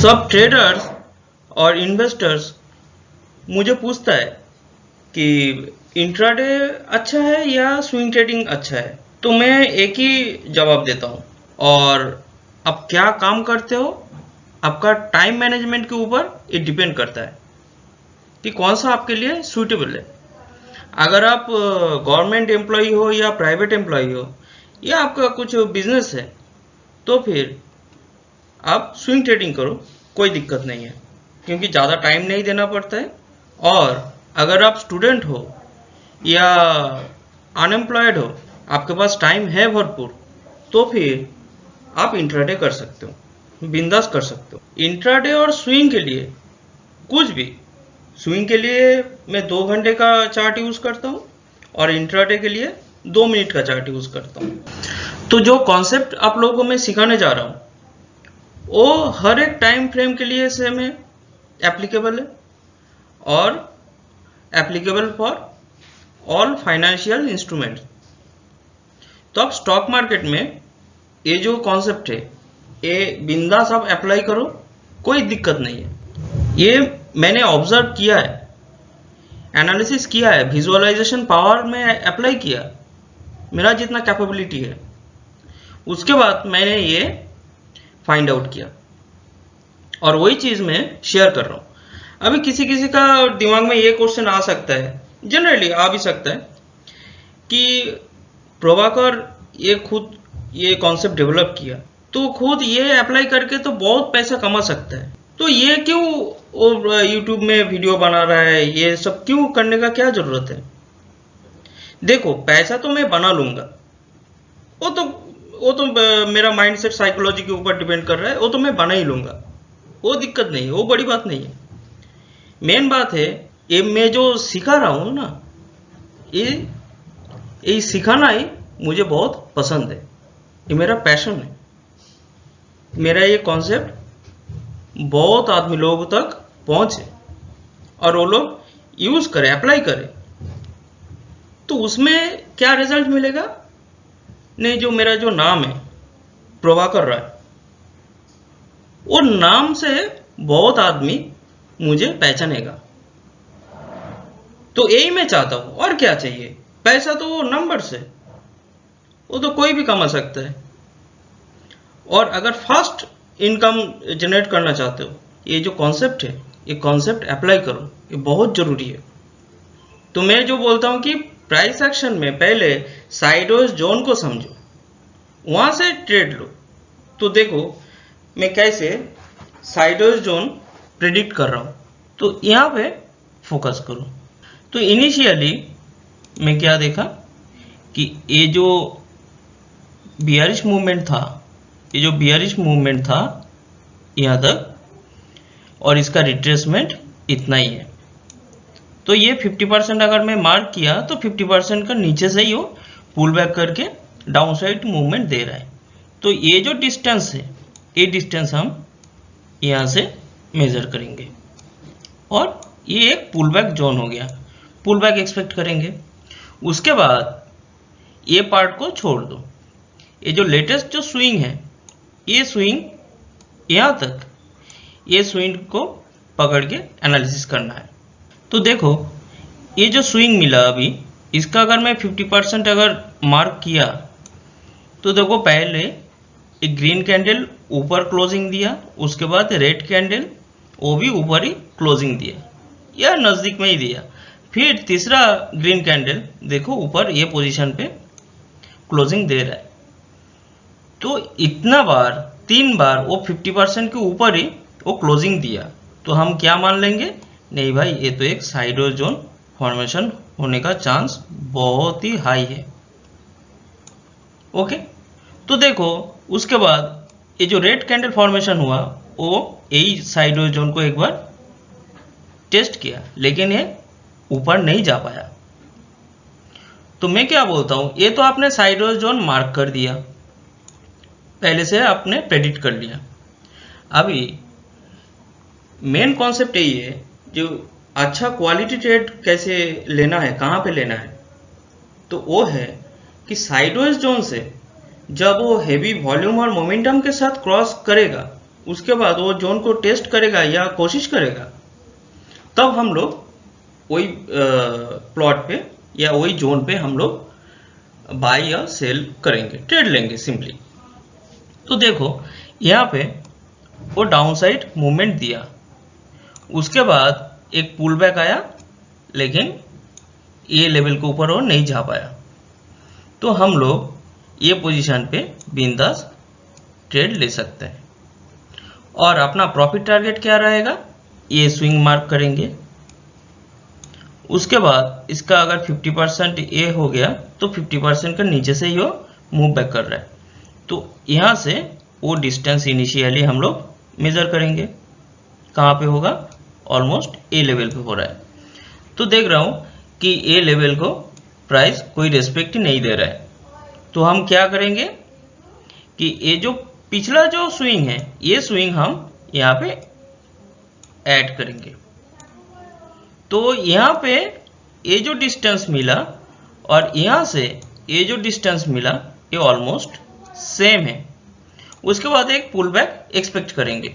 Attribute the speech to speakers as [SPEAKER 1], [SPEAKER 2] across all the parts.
[SPEAKER 1] सब ट्रेडर्स और इन्वेस्टर्स मुझे पूछता है कि इंट्राडे अच्छा है या स्विंग ट्रेडिंग अच्छा है, तो मैं एक ही जवाब देता हूँ। और आप क्या काम करते हो, आपका टाइम मैनेजमेंट के ऊपर ये डिपेंड करता है कि कौन सा आपके लिए सूटेबल है। अगर आप गवर्नमेंट एम्प्लॉय हो या प्राइवेट एम्प्लॉय हो या आपका कुछ बिजनेस है, तो फिर आप स्विंग ट्रेडिंग करो, कोई दिक्कत नहीं है, क्योंकि ज़्यादा टाइम नहीं देना पड़ता है। और अगर आप स्टूडेंट हो या अनएम्प्लॉयड हो, आपके पास टाइम है भरपूर, तो फिर आप इंट्राडे कर सकते हो, बिंदास कर सकते हो। इंट्राडे और स्विंग के लिए कुछ भी, स्विंग के लिए मैं 2 घंटे का चार्ट यूज करता हूँ और इंट्राडे के लिए 2 मिनट का चार्ट यूज करता हूँ। तो जो कॉन्सेप्ट आप लोगों को मैं सिखाने जा रहा हूँ वो हर एक टाइम फ्रेम के लिए सेम है, एप्लीकेबल है और applicable for all financial instrument. तो आप स्टॉक मार्केट में ये जो कॉन्सेप्ट है ये बिंदास आप अप्लाई करो, कोई दिक्कत नहीं है। ये मैंने ऑब्जर्व किया है, एनालिसिस किया है, विजुअलाइजेशन पावर में अप्लाई किया, मेरा जितना कैपेबिलिटी है, उसके बाद मैंने ये फाइंड आउट किया और वही चीज मैं शेयर कर रहा हूं। अभी किसी किसी का दिमाग में ये क्वेश्चन आ सकता है, जनरली आ भी सकता है, कि प्रभाकर ये खुद ये कॉन्सेप्ट डेवलप किया तो खुद ये अप्लाई करके तो बहुत पैसा कमा सकता है, तो ये क्यों यूट्यूब में वीडियो बना रहा है, ये सब क्यों करने का क्या जरूरत है। देखो, पैसा तो मैं बना लूंगा, वो तो मेरा माइंडसेट साइकोलॉजी के ऊपर डिपेंड कर रहा है, वो तो मैं बना ही लूंगा, वो दिक्कत नहीं है, वो बड़ी बात नहीं है। मेन बात है ये मैं जो सिखा रहा हूं ना, ये सिखाना ही मुझे बहुत पसंद है, ये मेरा पैशन है। मेरा ये कॉन्सेप्ट बहुत आदमी लोगों तक पहुंचे और वो लोग यूज करें, अप्लाई करें, तो उसमें क्या रिजल्ट मिलेगा। नहीं, जो मेरा जो नाम है प्रभाकर राय, वो नाम से बहुत आदमी मुझे पहचानेगा। तो यही मैं चाहता हूं, और क्या चाहिए। पैसा तो वो नंबर से, वो तो कोई भी कमा सकता है। और अगर फास्ट इनकम जनरेट करना चाहते हो, ये जो कॉन्सेप्ट है, ये कॉन्सेप्ट अप्लाई करो, ये बहुत जरूरी है। तो मैं जो बोलता हूं कि प्राइस एक्शन में पहले साइडवेज जोन को समझो, वहां से ट्रेड लो। तो देखो मैं कैसे साइडवेज जोन प्रेडिक्ट कर रहा हूं, तो यहां पे फोकस करो। तो इनिशियली मैं क्या देखा कि ये जो बियरिश मूवमेंट था, ये जो बियरिश मूवमेंट था यहां तक, और इसका रिट्रेसमेंट इतना ही है। तो ये 50% अगर मैं मार्क किया तो 50% का नीचे से ही वो पुल बैक करके डाउन साइड मूवमेंट दे रहा है। तो ये जो डिस्टेंस है, ये डिस्टेंस हम यहां से मेजर करेंगे और ये एक पुल बैक जोन हो गया, पुल बैक एक्सपेक्ट करेंगे। उसके बाद ये पार्ट को छोड़ दो, ये जो लेटेस्ट जो स्विंग है, ये स्विंग यहां तक, ये स्विंग को पकड़ के एनालिसिस करना है। तो देखो ये जो स्विंग मिला अभी, इसका अगर मैं 50% अगर मार्क किया तो देखो पहले एक ग्रीन कैंडल ऊपर क्लोजिंग दिया, उसके बाद रेड कैंडल वो भी ऊपर ही क्लोजिंग दिया या नजदीक में ही दिया, फिर तीसरा ग्रीन कैंडल देखो ऊपर ये पोजीशन पे क्लोजिंग दे रहा है। तो इतना बार, 3 बार वो 50% के ऊपर ही वो क्लोजिंग दिया, तो हम क्या मान लेंगे, नहीं भाई ये तो एक साइडवेज जोन फॉर्मेशन होने का चांस बहुत ही हाई है। ओके, तो देखो उसके बाद ये जो रेड कैंडल फॉर्मेशन हुआ, वो यही साइडवेज जोन को एक बार टेस्ट किया, लेकिन ये ऊपर नहीं जा पाया। तो मैं क्या बोलता हूं, ये तो आपने साइडवेज जोन मार्क कर दिया, पहले से आपने प्रेडिक्ट कर लिया। अभी मेन कॉन्सेप्ट यही है, जो अच्छा क्वालिटी ट्रेड कैसे लेना है, कहां पे लेना है, तो वो है कि साइडवेज जोन से जब वो हेवी वॉल्यूम और मोमेंटम के साथ क्रॉस करेगा, उसके बाद वो जोन को टेस्ट करेगा या कोशिश करेगा, तब हम लोग वही प्लॉट पे या वही जोन पे हम लोग बाय या सेल करेंगे, ट्रेड लेंगे सिंपली। तो देखो यहाँ पे वो डाउन साइड मूवमेंट दिया, उसके बाद एक पुल बैक आया, लेकिन ये लेवल के ऊपर वो नहीं जा पाया। तो हम लोग ये पोजीशन पे बिंदास ट्रेड ले सकते हैं। और अपना प्रॉफिट टारगेट क्या रहेगा, ये स्विंग मार्क करेंगे। उसके बाद इसका अगर 50% ये हो गया तो 50% का नीचे से ही वो मूव बैक कर रहा है, तो यहाँ से वो डिस्टेंस इनिशियली हम लोग मेजर करेंगे। कहाँ पे होगा, ऑलमोस्ट ए लेवल पे हो रहा है। तो देख रहा हूँ कि ए लेवल को प्राइस कोई रेस्पेक्ट नहीं दे रहा है, तो हम क्या करेंगे कि ये जो पिछला जो स्विंग है, ये स्विंग हम यहाँ पे ऐड करेंगे। तो यहाँ पे ये जो डिस्टेंस मिला और यहाँ से ये जो डिस्टेंस मिला, ये ऑलमोस्ट सेम है। उसके बाद एक पुल बैक एक्सपेक्ट करेंगे।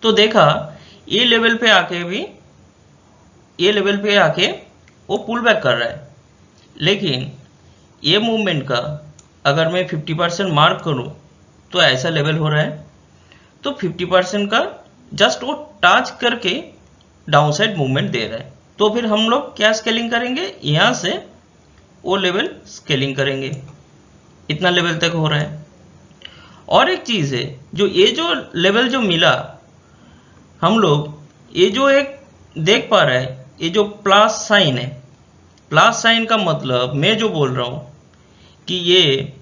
[SPEAKER 1] तो देखा ये लेवल पे आके भी, ये लेवल पे आके वो पुल बैक कर रहा है, लेकिन ये मूवमेंट का अगर मैं 50% मार्क करूं तो ऐसा लेवल हो रहा है। तो 50% का जस्ट वो टच करके डाउन साइड मूवमेंट दे रहा है। तो फिर हम लोग क्या स्केलिंग करेंगे, यहाँ से वो लेवल स्केलिंग करेंगे, इतना लेवल तक हो रहा है। और एक चीज है, जो ये जो लेवल जो मिला हम लोग, ये जो एक देख पा रहे हैं, ये जो प्लस साइन है, प्लस साइन का मतलब मैं जो बोल रहा हूं कि ये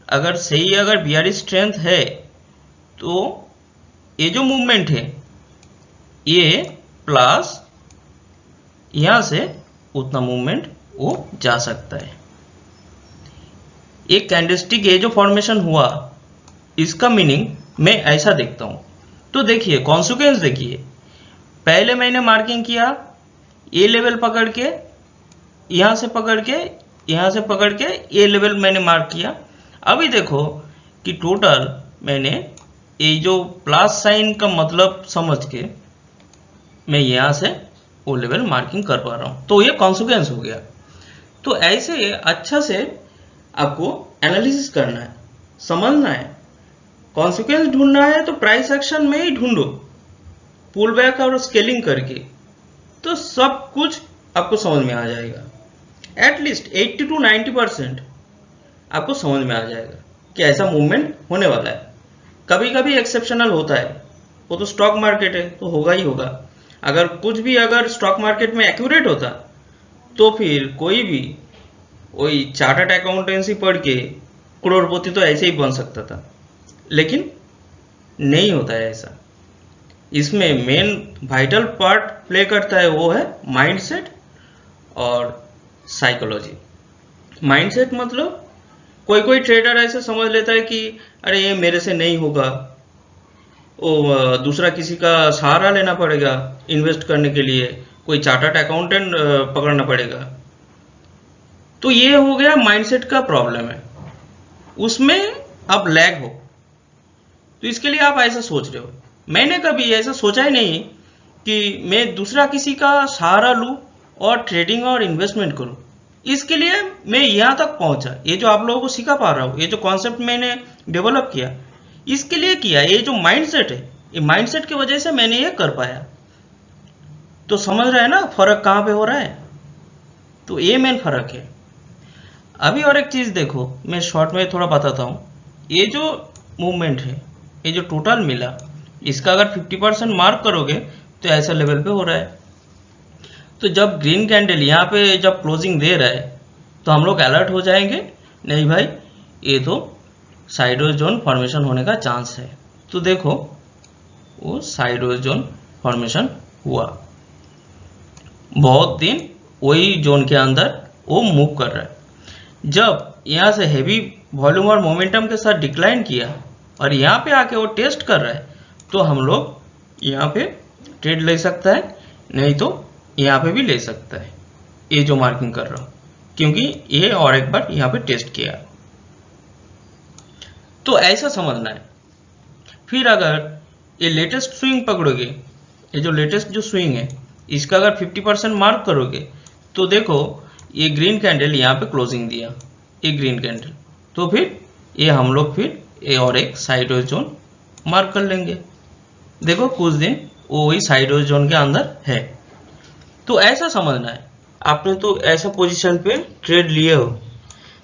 [SPEAKER 1] अगर सही, अगर बियरिश स्ट्रेंथ है तो ये जो मूवमेंट है ये प्लस यहां से उतना मूवमेंट वो जा सकता है। एक कैंडलस्टिक ये जो फॉर्मेशन हुआ, इसका मीनिंग मैं ऐसा देखता हूं। तो देखिए कॉन्सिक्वेंस देखिए, पहले मैंने मार्किंग किया ये लेवल पकड़ के, यहां से पकड़ के, यहां से पकड़ के ये लेवल मैंने मार्क किया। अभी देखो कि टोटल मैंने ये जो प्लस साइन का मतलब समझ के मैं यहां से वो लेवल मार्किंग कर पा रहा हूं, तो ये कॉन्सिक्वेंस हो गया। तो ऐसे अच्छा से आपको एनालिसिस करना है, समझना है। कॉन्सिक्वेंस ढूंढना है तो प्राइस एक्शन में ही ढूंढो, पुल बैक और स्केलिंग करके, तो सब कुछ आपको समझ में आ जाएगा। एटलीस्ट 80 to 90% आपको समझ में आ जाएगा कि ऐसा मूवमेंट होने वाला है। कभी कभी एक्सेप्शनल होता है, वो तो स्टॉक मार्केट है, तो होगा ही होगा। अगर कुछ भी अगर स्टॉक मार्केट में एक्यूरेट होता तो फिर कोई भी वही चार्टर्ड अकाउंटेंसी पढ़ के करोड़पति तो ऐसे ही बन सकता था, लेकिन नहीं होता है ऐसा। इसमें मेन वाइटल पार्ट प्ले करता है वो है माइंडसेट और साइकोलॉजी। माइंडसेट मतलब कोई कोई ट्रेडर ऐसे समझ लेता है कि अरे ये मेरे से नहीं होगा, वो दूसरा किसी का सहारा लेना पड़ेगा इन्वेस्ट करने के लिए, कोई चार्टर्ड अकाउंटेंट पकड़ना पड़ेगा। तो ये हो गया माइंडसेट का प्रॉब्लम है, उसमें आप लैग हो, तो इसके लिए आप ऐसा सोच रहे हो। मैंने कभी ऐसा सोचा ही नहीं कि मैं दूसरा किसी का सहारा लूं और ट्रेडिंग और इन्वेस्टमेंट करूं। इसके लिए मैं यहां तक पहुंचा, ये जो आप लोगों को सिखा पा रहा हूं, ये जो कॉन्सेप्ट मैंने डेवलप किया, इसके लिए किया। ये जो माइंडसेट है, ये माइंडसेट की वजह से मैंने ये कर पाया। तो समझ रहे हैं ना फर्क कहां पे हो रहा है, तो ये मेन फर्क है। अभी और एक चीज देखो, मैं शॉर्ट में थोड़ा बताता हूं। ये जो मूवमेंट है, ये जो टोटल मिला, इसका अगर 50% मार्क करोगे तो ऐसा लेवल पे हो रहा है। तो जब ग्रीन कैंडल यहाँ पे जब क्लोजिंग दे रहा है तो हम लोग अलर्ट हो जाएंगे, नहीं भाई ये तो साइडवेज जोन फॉर्मेशन होने का चांस है। तो देखो वो साइडवेज जोन फॉर्मेशन हुआ, बहुत दिन वही जोन के अंदर वो मूव कर रहा है। जब यहाँ से हेवी वॉल्यूम और मोमेंटम के साथ डिक्लाइन किया और यहाँ पे आके वो टेस्ट कर रहा है, तो हम लोग यहाँ पे ट्रेड ले सकता है, नहीं तो यहाँ पे भी ले सकता है, ये जो मार्किंग कर रहा हूँ, क्योंकि ये और एक बार यहाँ पे टेस्ट किया। तो ऐसा समझना है फिर अगर ये लेटेस्ट स्विंग पकड़ोगे, ये जो लेटेस्ट जो स्विंग है इसका अगर 50% मार्क करोगे तो देखो ये ग्रीन कैंडल यहाँ पे क्लोजिंग दिया, ये ग्रीन कैंडल, तो फिर ये हम लोग फिर ये और एक साइडवेज जोन मार्क कर लेंगे। देखो कुछ दिन वो वही साइडवेज जोन के अंदर है। तो ऐसा समझना है, आपने तो ऐसा पोजीशन पे ट्रेड लिए हो,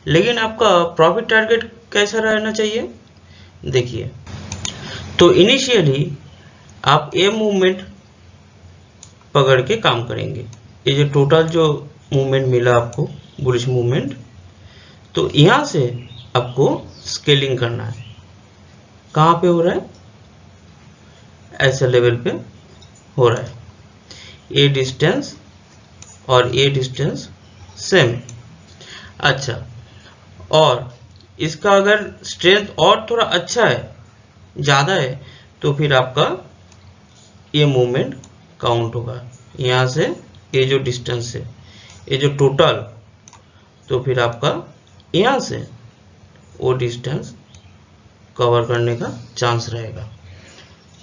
[SPEAKER 1] लेकिन आपका प्रॉफिट टारगेट कैसा रहना चाहिए। देखिए, तो इनिशियली आप ये मूवमेंट पकड़ के काम करेंगे। ये जो टोटल जो मूवमेंट मिला आपको, बुलिश मूवमेंट, तो यहाँ से आपको स्केलिंग करना है। कहाँ पे हो रहा है, ऐसे लेवल पे हो रहा है। ये डिस्टेंस और ये डिस्टेंस सेम। अच्छा, और इसका अगर स्ट्रेंथ और थोड़ा अच्छा है, ज़्यादा है, तो फिर आपका ये मूवमेंट काउंट होगा। यहाँ से ये जो डिस्टेंस है, ये जो टोटल, तो फिर आपका यहाँ से वो डिस्टेंस कवर करने का चांस रहेगा।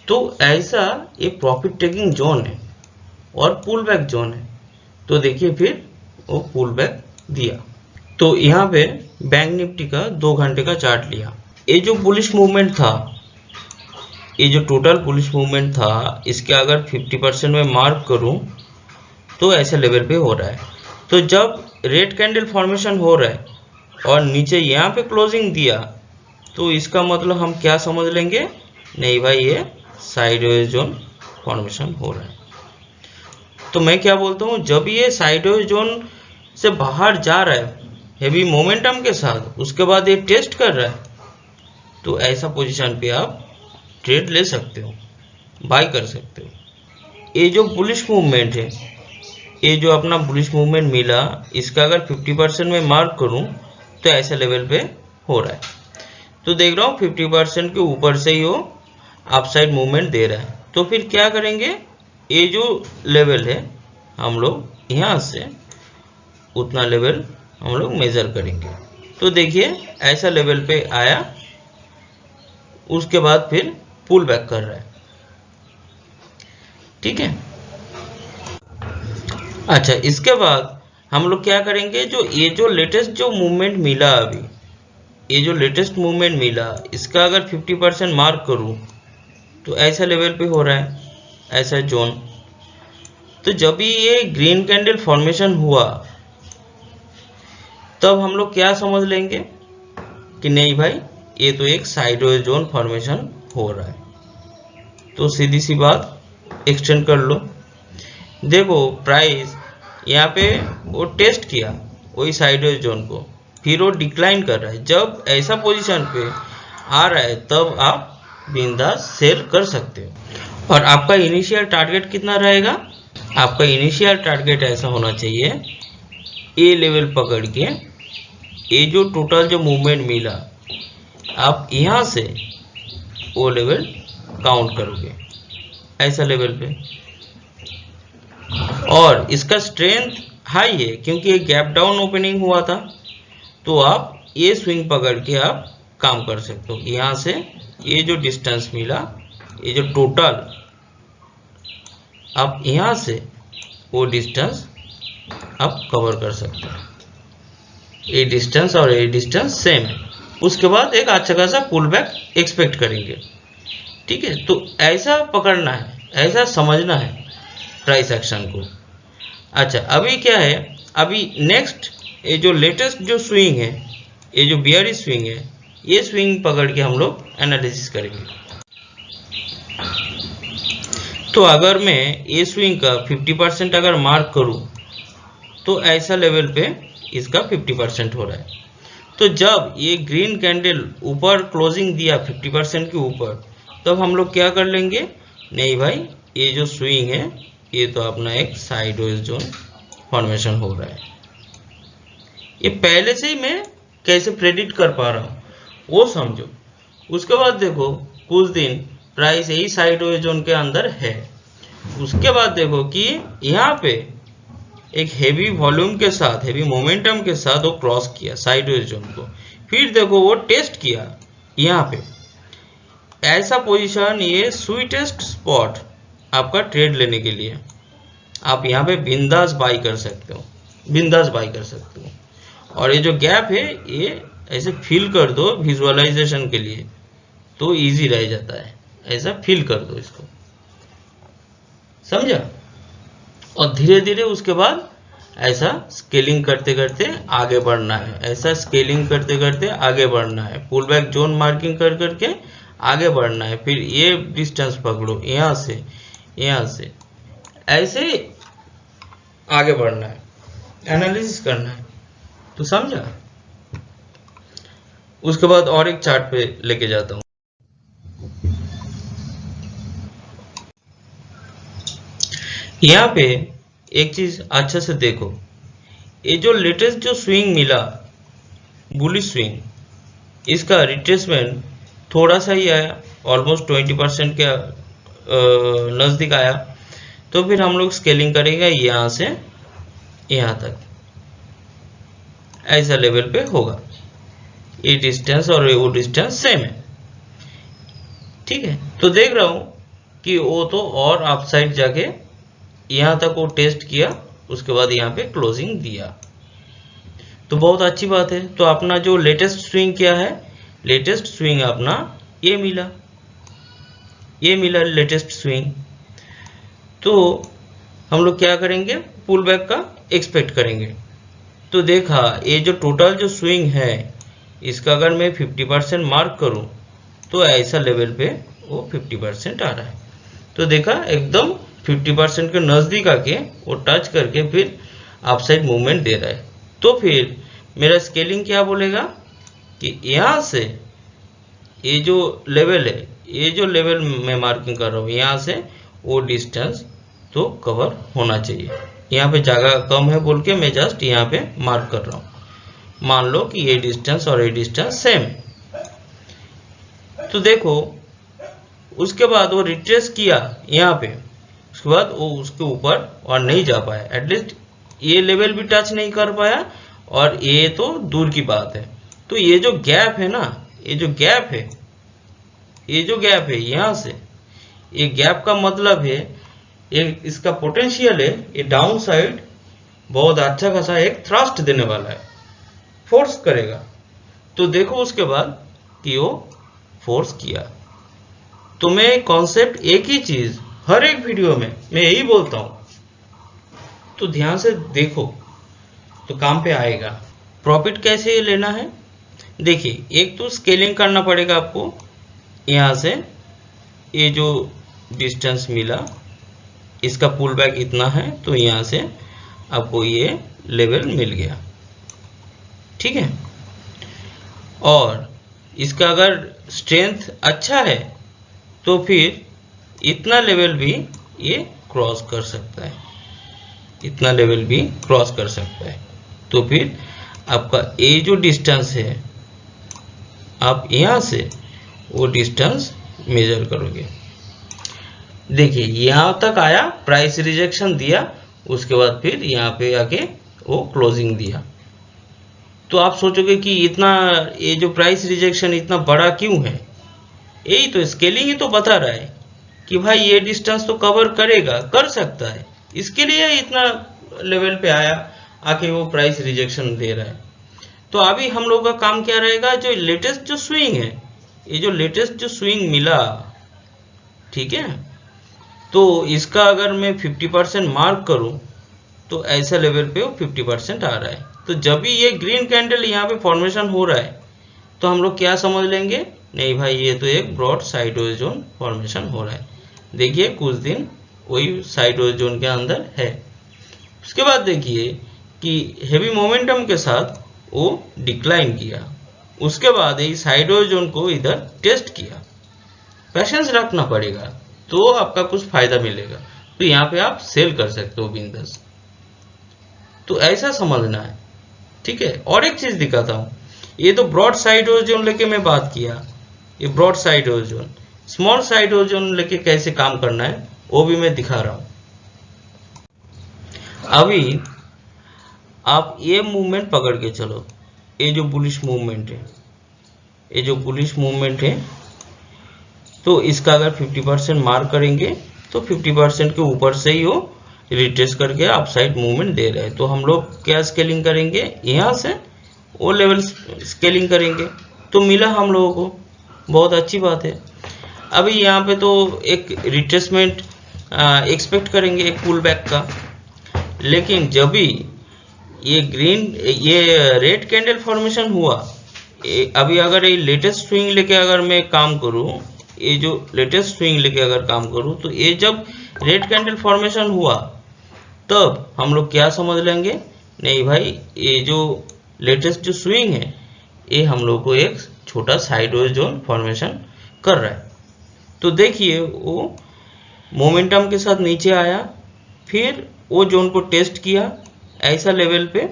[SPEAKER 1] तो ऐसा ये प्रॉफिट टेकिंग जोन है और पुल बैक जोन है। तो देखिए फिर वो पुल बैक दिया। तो यहाँ पे बैंक निफ्टी का 2 घंटे का चार्ट लिया। ये जो बुलिश मूवमेंट था, ये जो टोटल बुलिश मूवमेंट था, इसके अगर 50% में मार्क करूं तो ऐसे लेवल पे हो रहा है। तो जब रेड कैंडल फॉर्मेशन हो रहा है और नीचे यहाँ पे क्लोजिंग दिया, तो इसका मतलब हम क्या समझ लेंगे, नहीं भाई ये साइडवेज जोन फॉर्मेशन हो रहा है। तो मैं क्या बोलता हूँ, जब ये साइडवेज जोन से बाहर जा रहा है हेवी मोमेंटम के साथ, उसके बाद ये टेस्ट कर रहा है, तो ऐसा पोजीशन पे आप ट्रेड ले सकते हो, बाय कर सकते हो। ये जो बुलिश मूवमेंट है, ये जो अपना बुलिश मूवमेंट मिला, इसका अगर 50% में मार्क करूं तो ऐसे लेवल पे हो रहा है। तो देख रहा हूँ 50% के ऊपर से ही वो अपसाइड मूवमेंट दे रहा है। तो फिर क्या करेंगे, ये जो लेवल है हम लोग यहाँ से उतना लेवल हम लोग मेजर करेंगे। तो देखिए ऐसा लेवल पे आया, उसके बाद फिर पुल बैक कर रहा है। ठीक है। अच्छा, इसके बाद हम लोग क्या करेंगे, जो ये जो लेटेस्ट जो मूवमेंट मिला अभी, ये जो लेटेस्ट मूवमेंट मिला, इसका अगर 50% मार्क करूं तो ऐसा लेवल पे हो रहा है, ऐसा जोन। तो जब भी ये ग्रीन कैंडल फॉर्मेशन हुआ, तब हम लोग क्या समझ लेंगे कि नहीं भाई ये तो एक साइडवेज जोन फॉर्मेशन हो रहा है। तो सीधी सी बात एक्सटेंड कर लो। देखो प्राइस यहाँ पे वो टेस्ट किया वही साइडवेज जोन को, फिर वो डिक्लाइन कर रहा है। जब ऐसा पोजीशन पे आ रहा है तब आप बिंदास सेल कर सकते हो। और आपका इनिशियल टारगेट कितना रहेगा, आपका इनिशियल टारगेट ऐसा होना चाहिए, ए लेवल पकड़ के ये जो टोटल जो मूवमेंट मिला, आप यहाँ से वो लेवल काउंट करोगे ऐसा लेवल पे। और इसका स्ट्रेंथ हाई है क्योंकि ये गैप डाउन ओपनिंग हुआ था, तो आप ये स्विंग पकड़ के आप काम कर सकते हो। यहाँ से ये जो डिस्टेंस मिला, ये जो टोटल, आप यहाँ से वो डिस्टेंस आप कवर कर सकते हो। ये डिस्टेंस और ये डिस्टेंस सेम है। उसके बाद एक अच्छा खासा पुल बैक एक्सपेक्ट करेंगे। ठीक है, तो ऐसा पकड़ना है, ऐसा समझना है प्राइस एक्शन को। अच्छा, अभी क्या है, अभी नेक्स्ट ये जो लेटेस्ट जो स्विंग है, ये जो बियरिश स्विंग है, ये स्विंग पकड़ के हम लोग एनालिसिस करेंगे। तो अगर मैं ये स्विंग का 50% अगर मार्क करूं तो ऐसा लेवल पे इसका 50% हो रहा है। तो जब ये ग्रीन कैंडल ऊपर क्लोजिंग दिया 50% के ऊपर, तब हम लोग क्या कर लेंगे, नहीं भाई ये जो स्विंग है ये तो अपना एक साइडवेज जोन फॉर्मेशन हो रहा है। ये पहले से ही मैं कैसे प्रेडिक्ट कर पा रहा हूँ वो समझो। उसके बाद देखो कुछ दिन प्राइस यही साइडवेज जोन के अंदर है। उसके बाद देखो कि यहाँ पे एक हेवी वॉल्यूम के साथ, हेवी मोमेंटम के साथ वो क्रॉस किया साइडवेज जोन को। फिर देखो वो टेस्ट किया यहाँ पे, ऐसा पोजीशन ये स्वीटेस्ट स्पॉट आपका ट्रेड लेने के लिए। आप यहाँ पे बिंदास बाई कर सकते हो, बिंदास बाई कर सकते हो। और ये जो गैप है ये ऐसे फिल कर दो विजुअलाइजेशन के लिए, तो इजी रह जाता है। ऐसा फिल कर दो इसको, समझा। और धीरे धीरे उसके बाद ऐसा स्केलिंग करते करते आगे बढ़ना है, ऐसा स्केलिंग करते करते आगे बढ़ना है, पुल बैक जोन मार्किंग कर करके आगे बढ़ना है। फिर ये डिस्टेंस पकड़ो यहाँ से ऐसे आगे बढ़ना है, एनालिसिस करना है। तो समझा। उसके बाद और एक चार्ट पे लेके जाता हूँ। यहाँ पे एक चीज अच्छे से देखो, ये जो लेटेस्ट जो स्विंग मिला बुलिश स्विंग, इसका रिट्रेसमेंट थोड़ा सा ही आया, ऑलमोस्ट 20% के नज़दीक आया। तो फिर हम लोग स्केलिंग करेंगे यहाँ से यहाँ तक, ऐसा लेवल पे होगा। ये डिस्टेंस और वो डिस्टेंस सेम है, ठीक है। तो देख रहा हूँ कि वो तो और अपसाइड जाके यहाँ तक वो टेस्ट किया, उसके बाद यहाँ पे क्लोजिंग दिया, तो बहुत अच्छी बात है। तो अपना जो लेटेस्ट स्विंग क्या है, लेटेस्ट स्विंग अपना ये मिला लेटेस्ट स्विंग। तो हम लोग क्या करेंगे, पुल बैक का एक्सपेक्ट करेंगे। तो देखा ये जो टोटल जो स्विंग है, इसका अगर मैं 50% मार्क करूं तो ऐसा लेवल पे वो 50% आ रहा है। तो देखा एकदम 50% के नज़दीक आके वो टच करके फिर अपसाइड मूवमेंट दे रहा है। तो फिर मेरा स्केलिंग क्या बोलेगा कि यहाँ से ये जो लेवल है, ये जो लेवल मैं मार्किंग कर रहा हूँ, यहाँ से वो डिस्टेंस तो कवर होना चाहिए। यहाँ पे जगह कम है बोल के मैं जस्ट यहाँ पे मार्क कर रहा हूँ। मान लो कि ये डिस्टेंस और ये डिस्टेंस सेम है। तो देखो उसके बाद वो रिट्रेस किया यहाँ पे, उसके बाद वो उसके ऊपर और नहीं जा पाया, एटलीस्ट ये लेवल भी टच नहीं कर पाया, और ये तो दूर की बात है। तो ये जो गैप है ना, ये जो गैप है यहाँ से, ये गैप का मतलब है ये इसका पोटेंशियल है, ये डाउन साइड बहुत अच्छा खासा एक थ्रस्ट देने वाला है, फोर्स करेगा। तो देखो उसके बाद कि वो फोर्स किया। तो मैं कॉन्सेप्ट एक ही चीज हर एक वीडियो में मैं यही बोलता हूं, तो ध्यान से देखो तो काम पे आएगा। प्रॉफिट कैसे लेना है, देखिए एक तो स्केलिंग करना पड़ेगा आपको। यहाँ से ये जो डिस्टेंस मिला, इसका पुल बैक इतना है, तो यहाँ से आपको ये लेवल मिल गया, ठीक है। और इसका अगर स्ट्रेंथ अच्छा है तो फिर इतना लेवल भी ये क्रॉस कर सकता है, इतना लेवल भी क्रॉस कर सकता है। तो फिर आपका ये जो डिस्टेंस है, आप यहाँ से वो डिस्टेंस मेजर करोगे। देखिए यहाँ तक आया, प्राइस रिजेक्शन दिया, उसके बाद फिर यहाँ पे आके वो क्लोजिंग दिया। तो आप सोचोगे कि इतना ये जो प्राइस रिजेक्शन इतना बड़ा क्यों है, यही तो स्केलिंग ही तो बता रहा है कि भाई ये डिस्टेंस तो कवर करेगा, कर सकता है, इसके लिए इतना लेवल पे आया, आके वो प्राइस रिजेक्शन दे रहा है। तो अभी हम लोग का काम क्या रहेगा, जो लेटेस्ट जो स्विंग है, ये जो लेटेस्ट जो स्विंग मिला, ठीक है, तो इसका अगर मैं 50% मार्क करूं तो ऐसा लेवल पे वो 50% आ रहा है। तो जब भी ये ग्रीन कैंडल यहाँ पे फॉर्मेशन हो रहा है तो हम लोग क्या समझ लेंगे, नहीं भाई ये तो एक ब्रॉड साइडवेज जोन फॉर्मेशन हो रहा है। देखिए कुछ दिन वही साइडवेज जोन के अंदर है। उसके बाद देखिए कि हेवी मोमेंटम के साथ वो डिक्लाइन किया, उसके बाद ये साइडवेज जोन को इधर टेस्ट किया। पेशेंस रखना पड़ेगा तो आपका कुछ फायदा मिलेगा। तो यहाँ पे आप सेल कर सकते हो बिंदास। तो ऐसा समझना है, ठीक है। और एक चीज दिखाता हूँ, ये तो ब्रॉड साइडवेज जोन लेके मैं बात किया, ये broad sideways zone, small sideways zone लेके कैसे काम करना है वो भी मैं दिखा रहा हूँ। अभी आप ये मूवमेंट पकड़ के चलो, ये जो बुलिश मूवमेंट है, ये जो बुलिश मूवमेंट है, तो इसका अगर 50% मार्क करेंगे तो 50% के ऊपर से ही वो रिट्रेस करके अपसाइड मूवमेंट दे रहे हैं। तो हम लोग क्या स्केलिंग करेंगे, यहाँ से वो लेवल स्केलिंग करेंगे, तो मिला हम लोगों को, बहुत अच्छी बात है। अभी यहाँ पे तो एक रिट्रेसमेंट एक्सपेक्ट करेंगे, एक पुल बैक का, लेकिन जब भी ये रेड कैंडल फॉर्मेशन हुआ, अभी अगर ये लेटेस्ट स्विंग लेके अगर मैं काम करूँ, ये जो लेटेस्ट स्विंग लेके अगर काम करूँ, तो ये जब रेड कैंडल फॉर्मेशन हुआ तब हम लोग क्या समझ लेंगे, नहीं भाई ये जो लेटेस्ट जो स्विंग है ये हम लोग को एक छोटा साइडवेज जोन फॉर्मेशन कर रहा है। तो देखिए वो मोमेंटम के साथ नीचे आया, फिर वो जोन को टेस्ट किया ऐसा लेवल पे,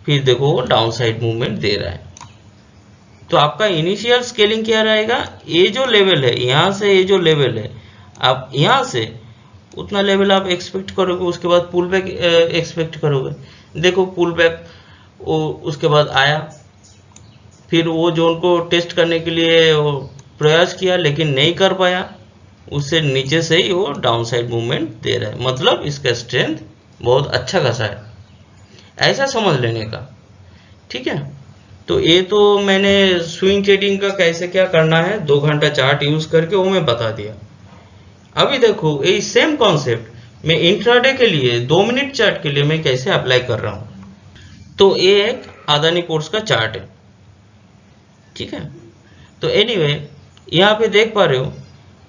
[SPEAKER 1] फिर देखो वो डाउन साइड मूवमेंट दे रहा है। तो आपका इनिशियल स्केलिंग क्या रहेगा, ये जो लेवल है यहाँ से, ये जो लेवल है आप यहाँ से उतना लेवल आप एक्सपेक्ट करोगे, उसके बाद पुल बैक एक्सपेक्ट करोगे। देखो पुल बैक वो उसके बाद आया, फिर वो जोन को टेस्ट करने के लिए वो प्रयास किया लेकिन नहीं कर पाया, उससे नीचे से ही वो डाउन साइड मूवमेंट दे रहा है, मतलब इसका स्ट्रेंथ बहुत अच्छा खासा है, ऐसा समझ लेने का। ठीक है, तो ये तो मैंने स्विंग ट्रेडिंग का कैसे क्या करना है 2 घंटा चार्ट यूज करके वो मैं बता दिया। अभी देखो ये सेम कॉन्सेप्ट मैं इंट्राडे के लिए 2 मिनट चार्ट के लिए मैं कैसे अप्लाई कर रहा हूं। तो ये एक अदानी पोर्ट्स का चार्ट है, ठीक है। तो एनीवे यहाँ पे देख पा रहे हो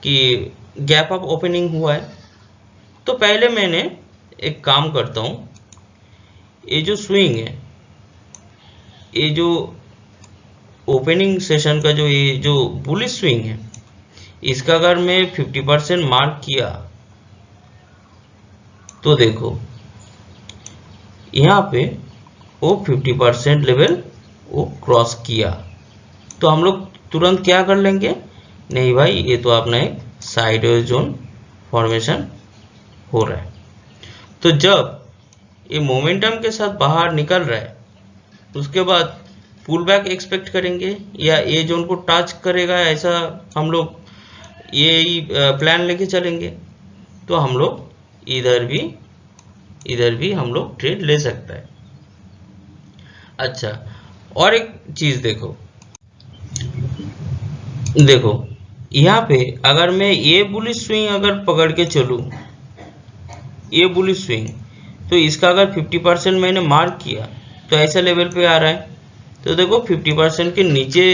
[SPEAKER 1] कि गैप अप ओपनिंग हुआ है। तो पहले मैंने एक काम करता हूं, ये जो स्विंग है, ये जो ओपनिंग सेशन का जो ये जो बुलिश स्विंग है, इसका अगर मैं 50% मार्क किया तो देखो यहाँ पे वो 50% लेवल वो क्रॉस किया, तो हम लोग तुरंत क्या कर लेंगे, नहीं भाई ये तो अपना एक साइडवेज जोन फॉर्मेशन हो रहा है। तो जब ये मोमेंटम के साथ बाहर निकल रहा है उसके बाद पुल बैक एक्सपेक्ट करेंगे या ये जोन को टच करेगा, ऐसा हम लोग ये प्लान लेके चलेंगे। तो हम लोग इधर भी हम लोग ट्रेड ले सकता है। अच्छा, और एक चीज देखो यहाँ पे अगर मैं ये बुलिश स्विंग अगर पकड़ के चलूं, ये बुलिश स्विंग, तो इसका अगर 50% मैंने मार्क किया तो ऐसा लेवल पे आ रहा है। तो देखो 50% के नीचे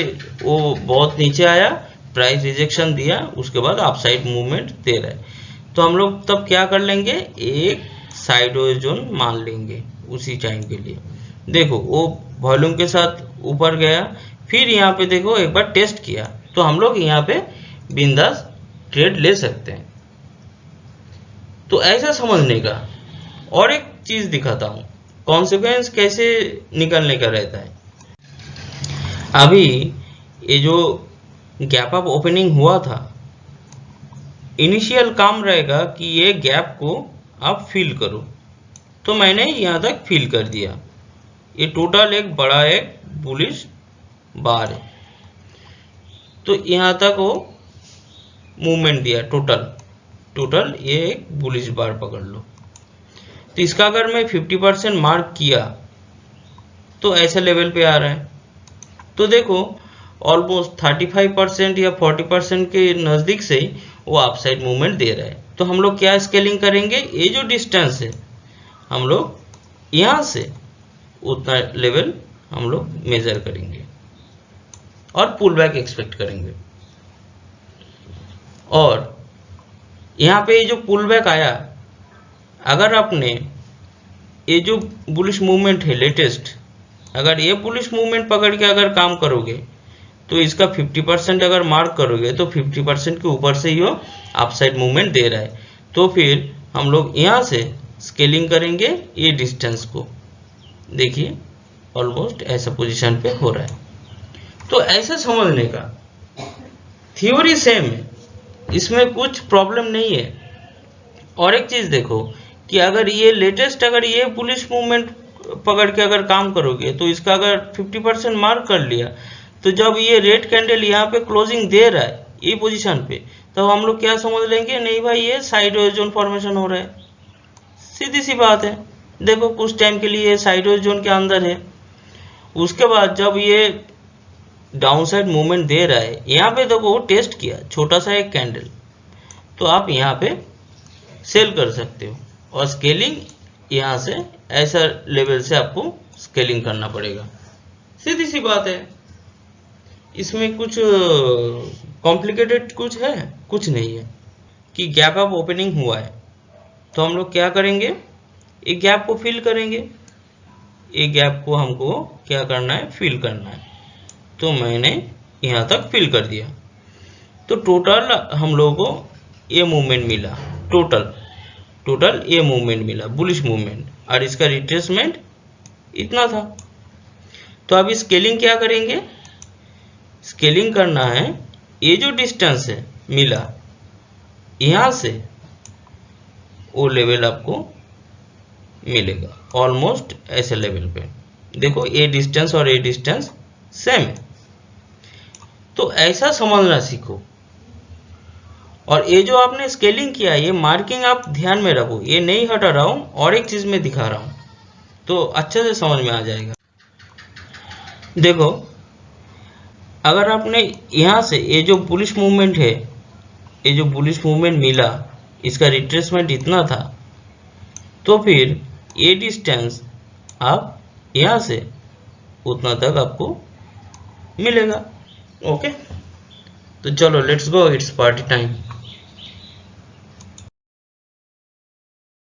[SPEAKER 1] वो बहुत नीचे आया, प्राइस रिजेक्शन दिया, उसके बाद अपसाइड मूवमेंट दे रहा है। तो हम लोग तब क्या कर लेंगे, एक साइडवेज जोन मान लेंगे उसी टाइम के लिए। देखो वो वॉल्यूम के साथ ऊपर गया, फिर यहाँ पे देखो एक बार टेस्ट किया, तो हम लोग यहाँ पे बिंदास ट्रेड ले सकते हैं। तो ऐसा समझने का। और एक चीज दिखाता हूं, कॉन्सिक्वेंस कैसे निकलने का रहता है। अभी ये जो गैप अप ओपनिंग हुआ था, इनिशियल काम रहेगा कि ये गैप को आप फिल करो, तो मैंने यहाँ तक फिल कर दिया। ये टोटल एक बड़ा एक बुलिश बार है, तो यहाँ तक वो मूवमेंट दिया, टोटल ये एक बुलिश बार पकड़ लो। तो इसका अगर मैं 50% मार्क किया तो ऐसे लेवल पे आ रहा है। तो देखो ऑलमोस्ट 35% या 40% के नज़दीक से ही वो अपसाइड मूवमेंट दे रहा है। तो हम लोग क्या स्केलिंग करेंगे, ये जो डिस्टेंस है हम लोग यहाँ से उतना लेवल हम लोग मेजर करेंगे और पुल बैक एक्सपेक्ट करेंगे। और यहाँ पे ये जो पुल बैक आया, अगर आपने ये जो बुलिश मूवमेंट है लेटेस्ट, अगर ये बुलिश मूवमेंट पकड़ के अगर काम करोगे तो इसका 50% अगर मार्क करोगे तो 50% के ऊपर से ही वो अपसाइड मूवमेंट दे रहा है। तो फिर हम लोग यहाँ से स्केलिंग करेंगे ये डिस्टेंस को, देखिए ऑलमोस्ट ऐसा पोजीशन पे हो रहा है। तो ऐसा समझने का, थ्योरी सेम है, इसमें कुछ प्रॉब्लम नहीं है। और एक चीज देखो कि अगर ये लेटेस्ट अगर ये बुलिश मूवमेंट पकड़ के अगर काम करोगे तो इसका अगर 50% मार्क कर लिया, तो जब ये रेड कैंडल यहाँ पे क्लोजिंग दे रहा है, ये पोजीशन पे, तो हम लोग क्या समझ लेंगे, नहीं भाई ये साइडवेज जोन फॉर्मेशन हो रहा है। सीधी सी बात है। देखो कुछ टाइम के लिए साइडवेज जोन के अंदर है, उसके बाद जब ये डाउनसाइड मूवमेंट दे रहा है, यहाँ पे देखो टेस्ट किया छोटा सा एक कैंडल, तो आप यहाँ पे सेल कर सकते हो। और स्केलिंग यहाँ से ऐसा लेवल से आपको स्केलिंग करना पड़ेगा। सीधी सी बात है, इसमें कुछ कॉम्प्लिकेटेड कुछ है, कुछ नहीं है। कि गैप अप ओपनिंग हुआ है तो हम लोग क्या करेंगे, एक गैप को फिल करेंगे। एक गैप को हमको क्या करना है, फिल करना है। तो मैंने यहाँ तक फिल कर दिया, तो टोटल हम लोगों को ये मूवमेंट मिला, टोटल ये मूवमेंट मिला, बुलिश मूवमेंट, और इसका रिट्रेसमेंट इतना था। तो अभी स्केलिंग क्या करेंगे, स्केलिंग करना है, ये जो डिस्टेंस है मिला यहाँ से वो लेवल आपको मिलेगा ऑलमोस्ट ऐसे लेवल पे। देखो ये डिस्टेंस और ये डिस्टेंस सेम है, तो ऐसा समझना सीखो। और ये जो आपने स्केलिंग किया, ये मार्किंग आप ध्यान में रखो, ये नहीं हटा रहा हूँ और एक चीज में दिखा रहा हूँ, तो अच्छे से समझ में आ जाएगा। देखो अगर आपने यहाँ से ये जो बुलिश मूवमेंट है, ये जो बुलिश मूवमेंट मिला, इसका रिट्रेसमेंट इतना था, तो फिर ये डिस्टेंस आप यहाँ से उतना तक आपको मिलेगा। ओके, तो चलो let's go, it's party time.